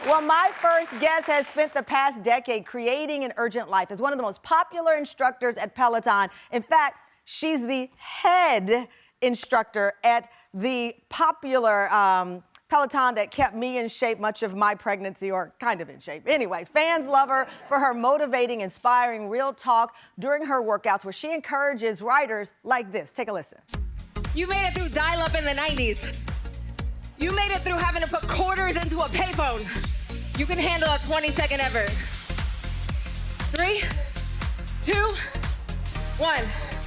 Well, my first guest has spent the past decade creating an urgent life as one of the most popular instructors at Peloton. In fact, she's the head instructor at the popular Peloton that kept me in shape much of my pregnancy, or kind of in shape. Anyway, fans love her for her motivating, inspiring, real talk during her workouts where she encourages riders like this. Take a listen. You made it through dial-up in the 90s. You made it through having to put quarters into a payphone. You can handle a 20-second effort. 3, 2, 1.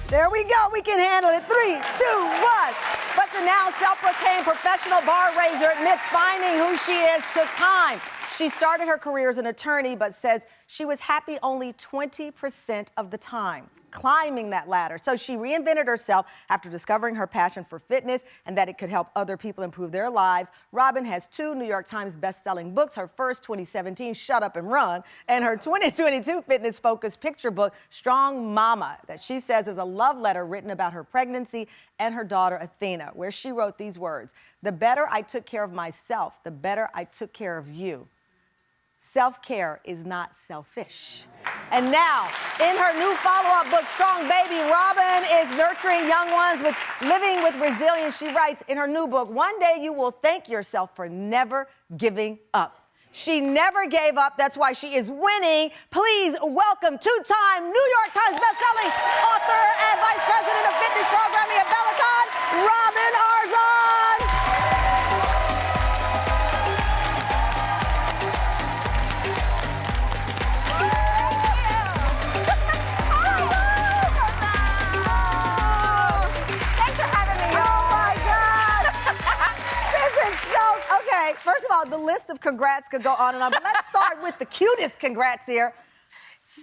There we go. We can handle it. 3, 2, 1. But the now self-proclaimed professional bar raiser admits finding who she is took time. She started her career as an attorney, but says she was happy only 20% of the time climbing that ladder. So she reinvented herself after discovering her passion for fitness and that it could help other people improve their lives. Robin has 2 New York Times best-selling books, her first 2017, Shut Up and Run, and her 2022 fitness-focused picture book, Strong Mama, that she says is a love letter written about her pregnancy and her daughter, Athena, where she wrote these words: "The better I took care of myself, the better I took care of you. Self-care is not selfish." And now, in her new follow-up book, Strong Baby, Robin is nurturing young ones with living with resilience. She writes in her new book, "One day you will thank yourself for never giving up." She never gave up. That's why she is winning. Please welcome 2-time New York Times bestselling author and vice president of fitness programming at Peloton, Robin Arzón. First of all, the list of congrats could go on and on, but let's start with the cutest congrats here.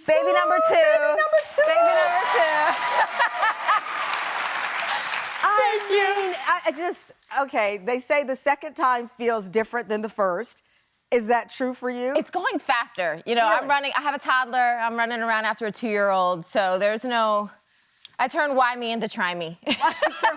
Baby number 2. Baby number 2. Baby number 2. Okay, they say the second time feels different than the first. Is that true for you? It's going faster. You know, Really? I have a toddler. I'm running around after a 2-year-old, so there's no... I turned why me into try me.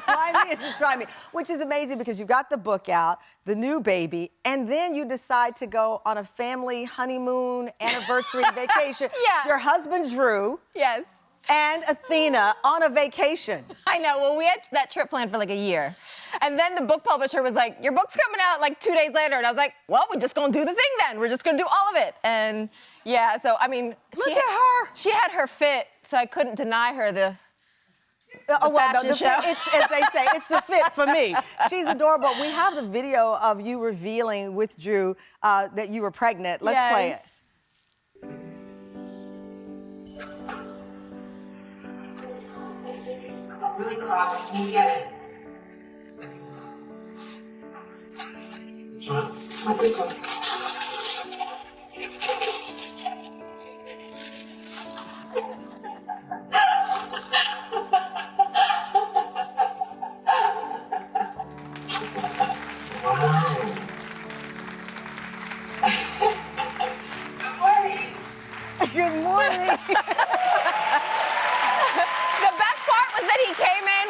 Why me into try me, which is amazing because you got the book out, the new baby, and then you decide to go on a family honeymoon, anniversary vacation. Yeah. Your husband, Drew. Yes. And Athena on a vacation. I know. Well, we had that trip planned for like a year. And then the book publisher was like, your book's coming out like 2 days later. And I was like, well, we're just going to do the thing then. We're just going to do all of it. And yeah, so, I mean. Look at her. She had her fit, so I couldn't deny her the fashion show. It's, as they say, it's the fit for me. She's adorable. We have the video of you revealing with Drew that you were pregnant. Let's play it. Really close. Can you get it? Not this one. Good morning. The best part was that he came in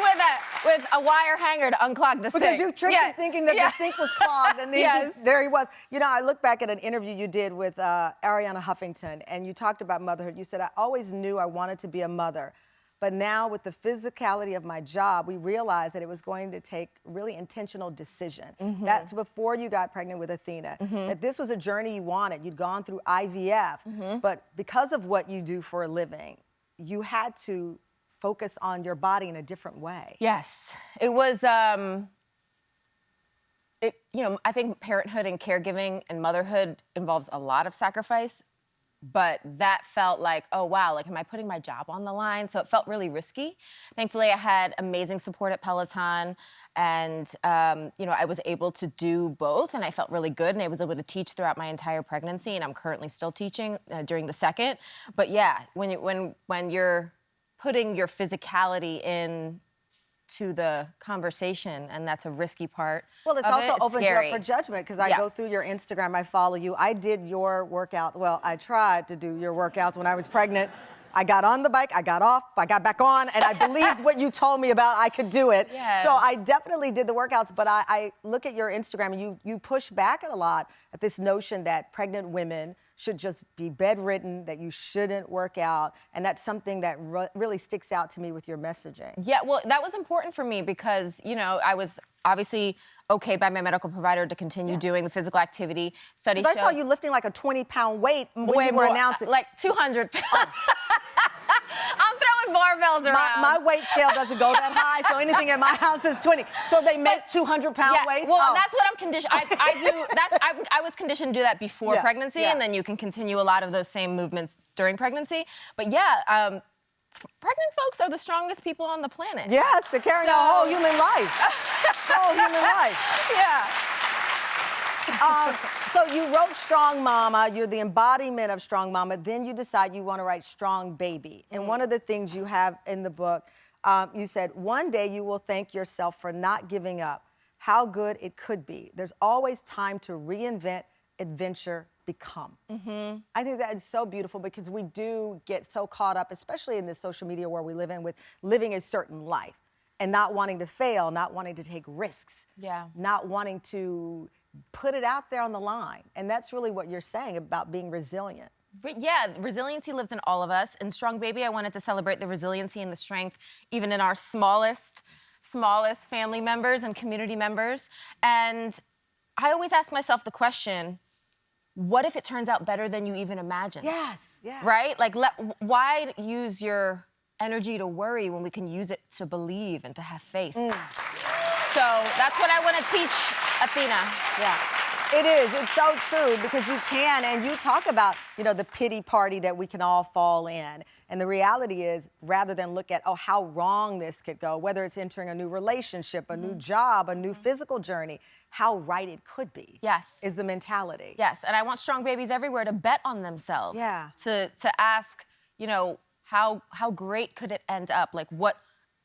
with a wire hanger to unclog the sink. Because you tricked him thinking that the sink was clogged, and then there he was. You know, I look back at an interview you did with Ariana Huffington, and you talked about motherhood. You said, I always knew I wanted to be a mother, but now with the physicality of my job, we realized that it was going to take really intentional decision. Mm-hmm. That's before you got pregnant with Athena, that this was a journey you wanted. You'd gone through IVF, but because of what you do for a living, you had to focus on your body in a different way. Yes, it was, you know, I think parenthood and caregiving and motherhood involves a lot of sacrifice, but that felt like, oh wow, like am I putting my job on the line? So it felt really risky. Thankfully, I had amazing support at Peloton, and you know, I was able to do both, and I felt really good, and I was able to teach throughout my entire pregnancy, and I'm currently still teaching during the second. But yeah, when you're putting your physicality in to the conversation, and that's a risky part. Well, it's of also it. It's opens scary. you up for judgment, because I go through your Instagram, I follow you. I did your workout. Well, I tried to do your workouts when I was pregnant. I got on the bike, I got off, I got back on, and I believed what you told me about I could do it. Yes. So I definitely did the workouts, but I look at your Instagram and you push back a lot at this notion that pregnant women should just be bedridden, that you shouldn't work out, and that's something that really sticks out to me with your messaging. Yeah, well, that was important for me because, you know, I was obviously okayed by my medical provider to continue doing the physical activity. Studies I saw you lifting like a 20-pound weight when you were announcing. Like 200 pounds. I'm throwing barbells around. My weight scale doesn't go that high, so anything in my house is 20. So they make 200-pound weights? Well, that's what I'm conditioned. I was conditioned to do that before pregnancy, and then you can continue a lot of those same movements during pregnancy. But yeah, pregnant folks are the strongest people on the planet. Yes, they're carrying a whole human life. Whole human life. Yeah. So you wrote Strong Mama, you're the embodiment of Strong Mama, then you decide you want to write Strong Baby. And one of the things you have in the book, you said, one day you will thank yourself for not giving up. How good it could be. There's always time to reinvent, adventure, become. I think that is so beautiful because we do get so caught up, especially in this social media world we live in, with living a certain life and not wanting to fail, not wanting to take risks, not wanting to put it out there on the line. And that's really what you're saying about being resilient. Yeah, resiliency lives in all of us. In Strong Baby, I wanted to celebrate the resiliency and the strength even in our smallest family members and community members. And I always ask myself the question, what if it turns out better than you even imagined? Yes, yeah. Right? Like, why use your energy to worry when we can use it to believe and to have faith? So that's what I want to teach Athena. Yeah, it is. It's so true because you can, and you talk about, you know, the pity party that we can all fall in. And the reality is, rather than look at, oh, how wrong this could go, whether it's entering a new relationship, a new job, a new physical journey, how right it could be. Yes. Is the mentality. Yes, and I want strong babies everywhere to bet on themselves. Yeah. To ask, you know, how great could it end up? Like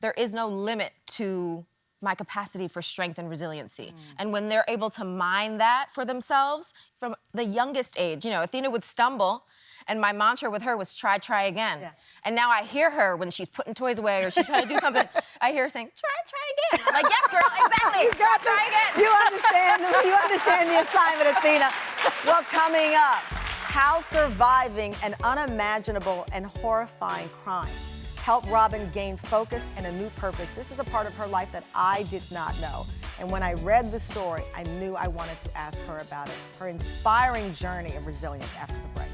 there is no limit to my capacity for strength and resiliency. And when they're able to mine that for themselves from the youngest age, you know, Athena would stumble, and my mantra with her was try again. Yeah. And now I hear her when she's putting toys away or she's trying to do something, I hear her saying, try again. I'm like, yes, girl, exactly. Try again. You understand the assignment, Athena. Well, coming up, how surviving an unimaginable and horrifying crime helped Robin gain focus and a new purpose. This is a part of her life that I did not know. And when I read the story, I knew I wanted to ask her about it. Her inspiring journey of resilience after the break.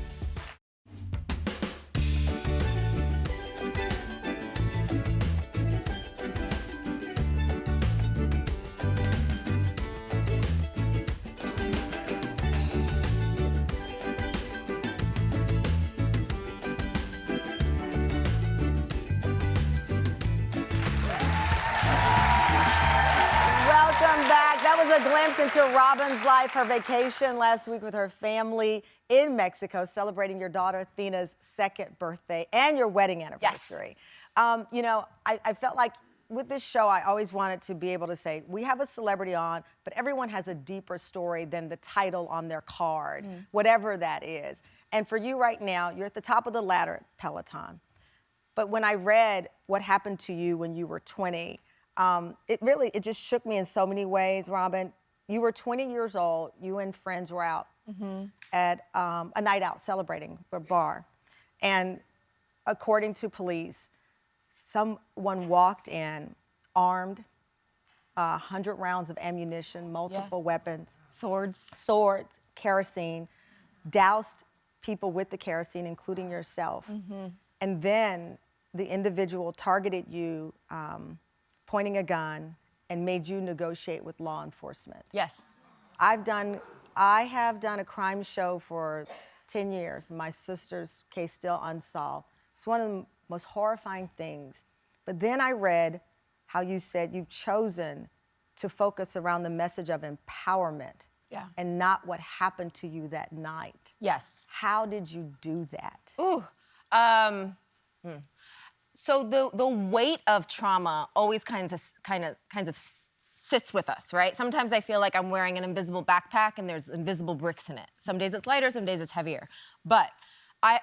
A glimpse into Robin's life, her vacation last week with her family in Mexico, celebrating your daughter Athena's 2nd birthday and your wedding anniversary. Yes. You know, I felt like with this show, I always wanted to be able to say, we have a celebrity on, but everyone has a deeper story than the title on their card, whatever that is. And for you right now, you're at the top of the ladder at Peloton. But when I read what happened to you when you were 20, it just shook me in so many ways, Robin. You were 20 years old. You and friends were out at a night out celebrating a bar. And according to police, someone walked in armed, 100 rounds of ammunition, multiple weapons. Swords, kerosene, doused people with the kerosene, including yourself. And then the individual targeted you, pointing a gun, and made you negotiate with law enforcement. Yes. I have done a crime show for 10 years. My sister's case still unsolved. It's one of the most horrifying things. But then I read how you said you've chosen to focus around the message of empowerment and not what happened to you that night. Yes. How did you do that? So the weight of trauma always kind of sits with us, right? Sometimes I feel like I'm wearing an invisible backpack and there's invisible bricks in it. Some days it's lighter, some days it's heavier. But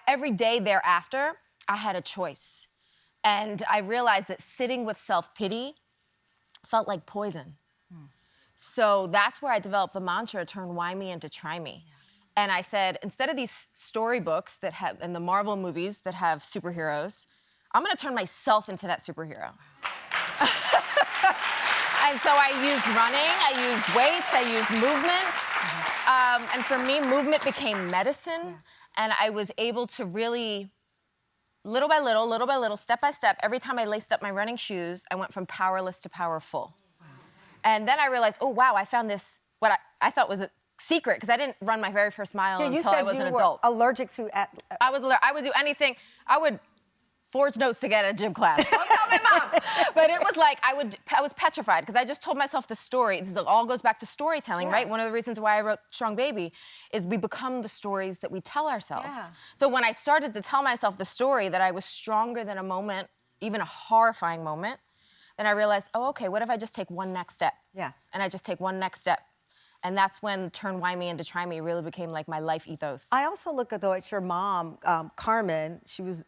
every day thereafter, I had a choice. And I realized that sitting with self-pity felt like poison. So that's where I developed the mantra, turn why me into try me. And I said, instead of these storybooks that have, and the Marvel movies that have superheroes, I'm gonna turn myself into that superhero. And so I used running, I used weights, I used movement. And for me, movement became medicine. And I was able to really, little by little, step by step, every time I laced up my running shoes, I went from powerless to powerful. And then I realized, oh, wow, I found this, what I thought was a secret, because I didn't run my very first mile until I was an adult. Allergic to I would do anything. I would forge notes to get a gym class. Don't tell my mom. But it was like, I was petrified, because I just told myself the story. This all goes back to storytelling, right? One of the reasons why I wrote Strong Baby is we become the stories that we tell ourselves. So when I started to tell myself the story that I was stronger than a moment, even a horrifying moment, then I realized, oh, okay, what if I just take one next step? And I just take one next step. And that's when turn why me into try me really became like my life ethos. I also look at, though, at your mom, Carmen. She was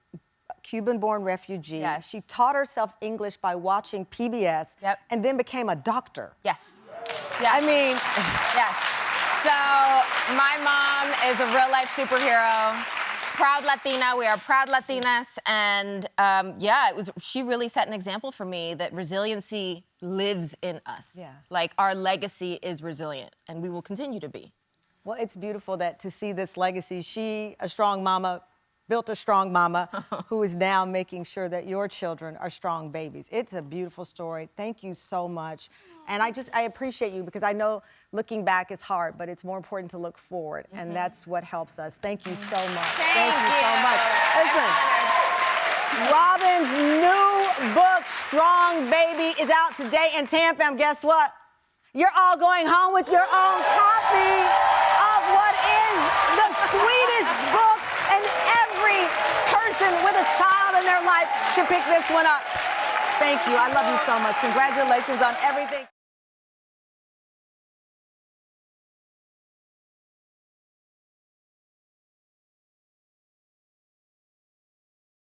Cuban-born refugee. Yes. She taught herself English by watching PBS and then became a doctor. Yes. I mean... Yes. So my mom is a real-life superhero. Proud Latina. We are proud Latinas. And she really set an example for me that resiliency lives in us. Like, our legacy is resilient, and we will continue to be. Well, it's beautiful that to see this legacy. She, a strong mama, built a strong mama who is now making sure that your children are strong babies. It's a beautiful story. Thank you so much. And I appreciate you, because I know looking back is hard, but it's more important to look forward. And that's what helps us. Thank you so much. Thank you so much. Listen, Robin's new book, Strong Baby, is out today in Tampa. And guess what? You're all going home with your own copy of what is the sweetest book, and every person with a child in their life should pick this one up. Thank you. I love you so much. Congratulations on everything.